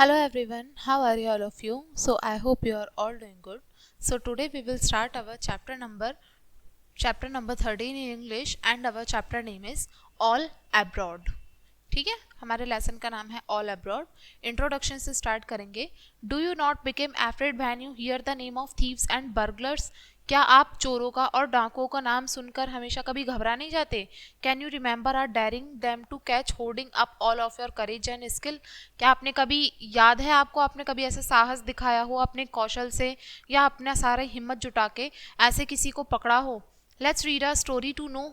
Hello everyone, how are you all of you? So I hope you are all doing good. So today we will start our chapter number 13 in English and our chapter name is All Abroad. ठीक है, हमारे lesson का नाम है all abroad. Introduction से start करेंगे. Do you not became afraid when you here the name of thieves and burglars? क्या आप चोरों का और डाकुओं का नाम सुनकर हमेशा कभी घबरा नहीं जाते? Can you remember are daring them to catch holding up all of your courage and skill? क्या आपने कभी याद है आपको आपने कभी ऐसा साहस दिखाया हो अपने कौशल से या अपना सारे हिम्मत जुटा के ऐसे किसी को पकड़ा हो? Let's read a story to know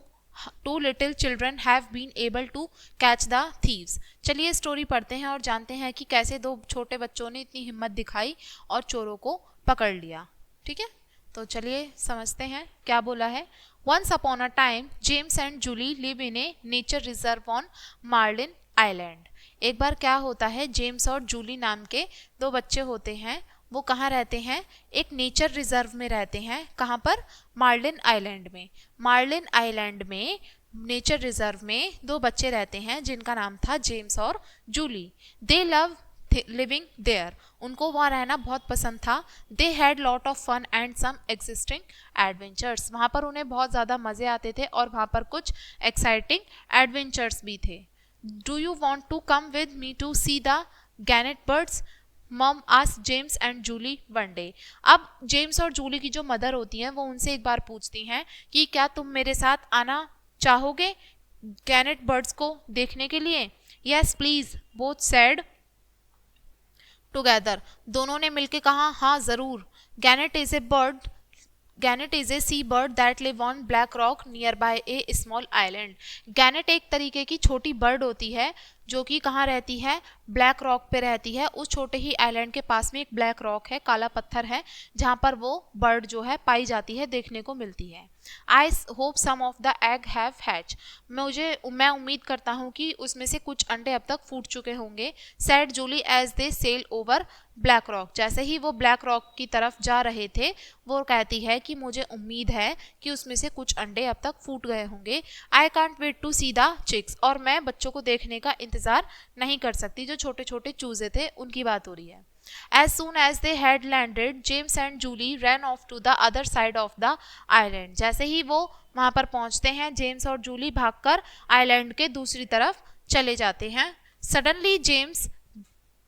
two little children have been able to catch the thieves. चलिए स्टोरी पढ़ते हैं और जानते हैं कि कैसे दो छोटे बच्चों ने इतनी हिम्मत दिखाई और चोरों को पकड़ लिया. ठीक है, तो चलिए समझते हैं क्या बोला है. Once upon a time James and Julie live in a nature reserve on Marlin Island. एक बार क्या होता है, जेम्स और जूली नाम के दो बच्चे होते हैं. वो कहाँ रहते हैं? एक नेचर रिजर्व में रहते हैं. कहाँ पर? मार्लिन आइलैंड में. मार्लिन आइलैंड में नेचर रिजर्व में दो बच्चे रहते हैं जिनका नाम था जेम्स और Julie. They love living there. उनको वहाँ रहना बहुत पसंद था. They had lot of fun and some exciting adventures. वहाँ पर उन्हें बहुत ज़्यादा मज़े आते थे और वहाँ पर कुछ एक्साइटिंग एडवेंचर्स भी थे. Do you want to come with me to see the gannet birds? Mom asked James and Julie one day. अब जेम्स और जूली की जो मदर होती हैं वो उनसे एक बार पूछती हैं कि क्या तुम मेरे साथ आना चाहोगे गैनेट बर्ड्स को देखने के लिए? Yes please, both said together. दोनों ने मिलकर कहा हाँ जरूर. Gannet is a bird gannet is a sea bird that live on Black Rock nearby a small island. Gannet एक तरीके की छोटी बर्ड होती है जो कि कहाँ रहती है? ब्लैक रॉक पे रहती है. उस छोटे ही आइलैंड के पास में एक ब्लैक रॉक है, काला पत्थर है, जहाँ पर वो बर्ड जो है पाई जाती है, देखने को मिलती है. I hope some of the egg have hatch. मैं उम्मीद करता हूँ कि उसमें से कुछ अंडे अब तक फूट चुके होंगे. Said Julie as they sail over Black Rock. जैसे ही वो ब्लैक रॉक की तरफ जा रहे थे वो कहती है कि मुझे उम्मीद है कि उसमें से कुछ अंडे अब तक फूट गए होंगे. I can't wait to see the chicks. और मैं बच्चों को देखने का इंतजार नहीं कर सकती. जो छोटे छोटे चूजे थे उनकी बात हो रही है. As soon as they had landed, James and Julie ran off to the other side of the island. जैसे ही वो वहां पर पहुंचते हैं, जेम्स और जूली भागकर आइलैंड के दूसरी तरफ चले जाते हैं. Suddenly James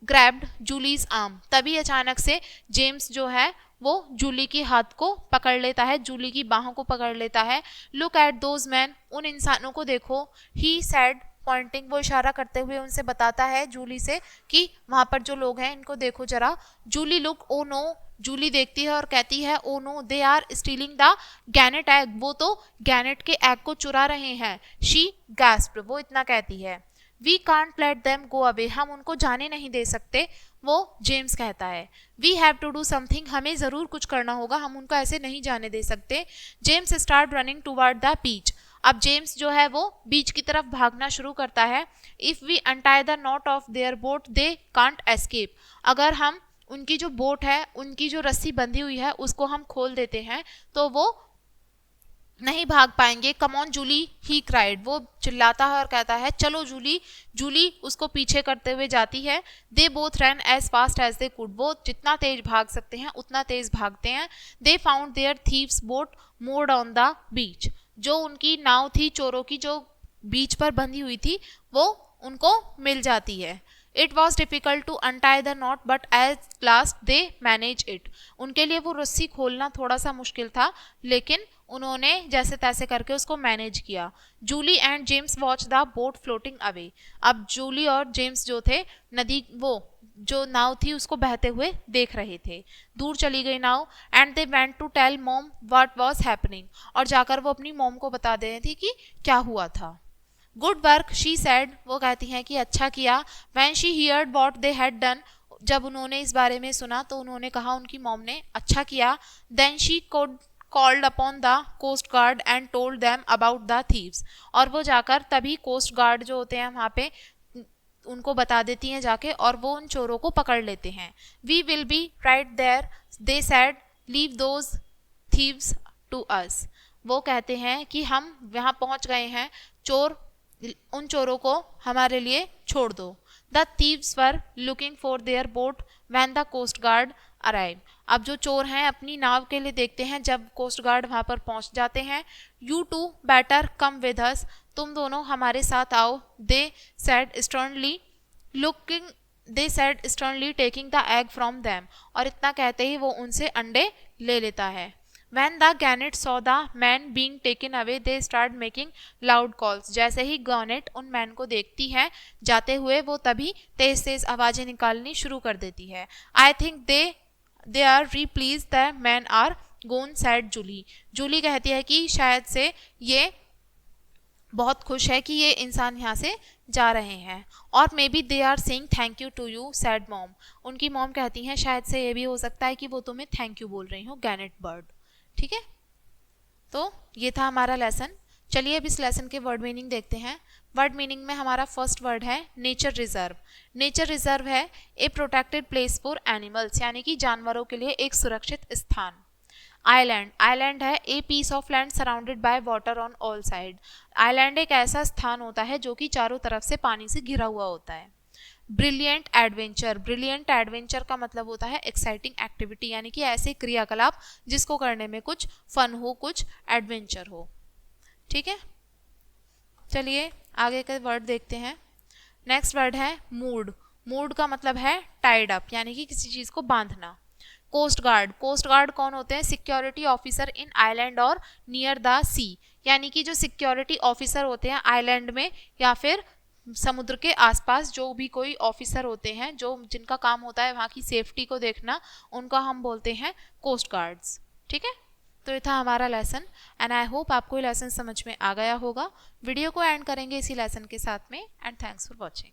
grabbed Julie's arm. तभी अचानक से जेम्स जो है वो जूली की हाथ को पकड़ लेता है, जूली की बाहों को पकड़ लेता है. Look at those men. उन इंसानों को देखो. He said pointing. वो इशारा करते हुए उनसे बताता है जूली से कि वहां पर जो लोग हैं इनको देखो जरा. Julie look. Oh no. Julie देखती है और कहती है oh no, they are stealing the gannet egg. वो तो गैनेट के एग को चुरा रहे हैं. She gasped. वो इतना कहती है. We can't let them go away. हम उनको जाने नहीं दे सकते. वो जेम्स कहता है. We have to do something. हमें जरूर कुछ करना होगा, हम उनको ऐसे नहीं जाने दे सकते. James start running toward the beach. अब जेम्स जो है वो बीच की तरफ भागना शुरू करता है. If we untie the knot of their boat they can't escape. अगर हम उनकी जो बोट है, उनकी जो रस्सी बंधी हुई है, उसको हम खोल देते हैं तो वो नहीं भाग पाएंगे. Come on Julie, he cried. वो चिल्लाता है और कहता है चलो जूली. जूली उसको पीछे करते हुए जाती है. They both run as fast as they could. वो जितना तेज भाग सकते हैं उतना तेज भागते हैं. They found their thieves boat moored on the beach. जो उनकी नाव थी चोरों की, जो बीच पर बंधी हुई थी, वो उनको मिल जाती है. It was difficult to untie the knot but at last they manage it. उनके लिए वो रस्सी खोलना थोड़ा सा मुश्किल था, लेकिन उन्होंने जैसे तैसे करके उसको मैनेज किया. Julie and James watch the boat floating away. अब जूली और जेम्स जो थे नदी, वो जो नाव थी उसको बहते हुए देख रहे थे. दूर चली गई नाव. And they went to tell mom what was happening. और जाकर वो अपनी मॉम को बता दे रही थी कि क्या हुआ था. Good work she said. वो कहती हैं कि अच्छा किया. When she heard what they had done. जब उन्होंने इस बारे में सुना तो उन्होंने कहा, उनकी मॉम ने, अच्छा किया. Then she could called upon the coast guard and told them about the thieves. और वो जाकर तभी कोस्ट गार्ड जो होते हैं वहाँ पे उनको बता देती हैं जाके, और वो उन चोरों को पकड़ लेते हैं. We will be right there they said. Leave those thieves to us. वो कहते हैं कि हम यहाँ पहुँच गए हैं, चोर, उन चोरों को हमारे लिए छोड़ दो. The thieves were looking for their boat when the coast guard arrive. अब जो चोर हैं अपनी नाव के लिए देखते हैं जब कोस्ट गार्ड वहां पर पहुंच जाते हैं। You two better come with us, तुम दोनों हमारे साथ आओ। They said sternly looking they said sternly taking the egg from them, और इतना कहते ही वो उनसे अंडे ले लेता है। When the Gannet saw the man being taken away, they started making loud calls. जैसे ही गॉनेट उन मैन को देखती है जाते हुए, वो तभी तेज तेज आवाजें निकालनी शुरू कर देती है। I think they are repleased the men are gone, said Jully. Jully कहती है कि शायद से ये बहुत खुश है कि ये इंसान यहाँ से जा रहे हैं। और maybe they are saying thank you to you, said mom. उनकी मॉम कहती हैं शायद से ये भी हो सकता है कि वो तुम्हें थैंक यू बोल रही हो, गैनेट बर्ड। ठीक है, तो ये था हमारा लेसन। चलिए अब इस लेसन के वर्ड मीनिंग देखते हैं। वर्ड मीनिंग में हमारा फर्स्ट वर्ड है नेचर रिजर्व। नेचर रिजर्व है ए प्रोटेक्टेड प्लेस फॉर एनिमल्स, यानी कि जानवरों के लिए एक सुरक्षित स्थान। आइलैंड, आइलैंड है a piece of land surrounded by water on all side. Island एक ऐसा स्थान होता है जो कि चारों तरफ से पानी से घिरा हुआ होता है। ब्रिलियंट एडवेंचर, ब्रिलियंट एडवेंचर का मतलब होता है एक्साइटिंग एक्टिविटी, यानी कि ऐसे क्रियाकलाप जिसको करने में कुछ फन हो, कुछ एडवेंचर हो। ठीक है, चलिए आगे के वर्ड देखते हैं। नेक्स्ट वर्ड है मूड। मूड का मतलब है टाइड अप, यानी कि किसी चीज को बांधना। कोस्ट गार्ड, कोस्ट गार्ड कौन होते हैं? सिक्योरिटी ऑफिसर इन आइलैंड और नियर द सी, यानी कि जो सिक्योरिटी ऑफिसर होते हैं आइलैंड में या फिर समुद्र के आसपास, जो भी कोई ऑफिसर होते हैं जो जिनका काम होता है वहाँ की सेफ्टी को देखना, उनका हम बोलते हैं कोस्ट गार्ड्स। ठीक है, तो ये था हमारा लेसन एंड आई होप आपको ये लेसन समझ में आ गया होगा। वीडियो को एंड करेंगे इसी लेसन के साथ में एंड थैंक्स फॉर वॉचिंग।